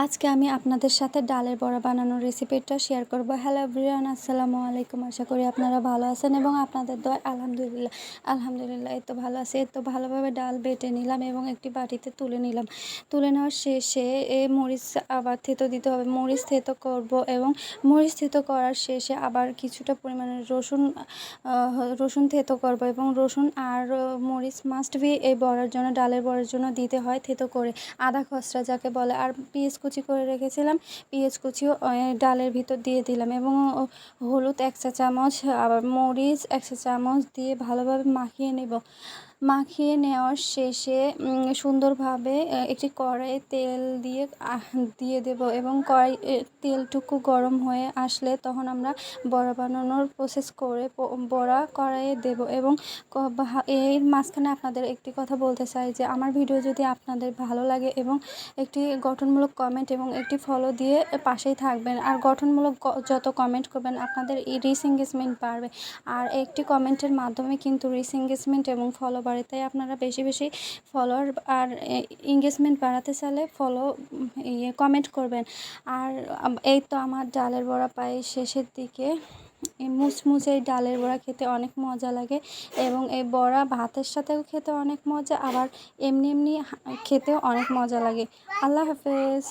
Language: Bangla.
আজকে আমি আপনাদের সাথে ডালের বড়া বানানোর রেসিপিটা শেয়ার করব। হ্যালো এভরিওয়ান, আসসালামু আলাইকুম। আশা করি আপনারা ভালো আছেন এবং আপনাদের দোয়ায় আলহামদুলিল্লাহ এই তো ভালো আছি। এই তো ভালোভাবে ডাল বেটে নিলাম এবং একটি বাটিতে তুলে নিলাম। তুলে নেওয়ার শেষে মরিচ আবার থেতো দিতে হবে। মরিচ থেতো করব এবং মরিচ থেতো করার শেষে আবার কিছুটা পরিমাণে রসুন থেতো করব এবং রসুন আর মরিচ মাস্ট বি এই বড়ার জন্য, ডালের বড়ার জন্য দিতে হয় থেতো করে, আদা খসড়া যাকে বলে। আর পেঁয়াজ কুচি করে রেখেছিলাম, পেঁয়াজ কুচিও ডালের ভিতর দিয়ে দিলাম এবং হলুদ 1 চা চামচ, আবার মরিচ 1 চা চামচ দিয়ে ভালোভাবে মাখিয়ে নেব। মাখিয়ে নেওয়ার শেষে সুন্দরভাবে একটি কড়াইয়ে তেল দিয়ে দেব এবং তেলটুকু গরম হয়ে আসলে তখন আমরা বড়া বানানোর প্রসেস করে বড়া কড়াইয়ে দেব। এবং এর মাঝখানে আপনাদের একটি কথা বলতে চাই যে আমার ভিডিও যদি আপনাদের ভালো লাগে এবং একটি গঠনমূলক কমেন্ট এবং একটি ফলো দিয়ে পাশেই থাকবেন। আর গঠনমূলক যত কমেন্ট করবেন আপনাদের রিচ এঙ্গেজমেন্ট বাড়বে। আর একটি কমেন্টের মাধ্যমে কিন্তু রিচ এঙ্গেজমেন্ট এবং ফলো বাড়ে, তাই আপনারা বেশি বেশি ফলোয়ার আর এঙ্গেজমেন্ট বাড়াতে চাইলে কমেন্ট করবেন। আর এই তো আমার ডালের বড়া প্রায় শেষের দিকে। এই মুচমুচে এই ডালের বড়া খেতে অনেক মজা লাগে এবং এই বড়া ভাতের সাথেও খেতে অনেক মজা, আবার এমনি খেতেও অনেক মজা লাগে। আল্লাহ হাফেজ।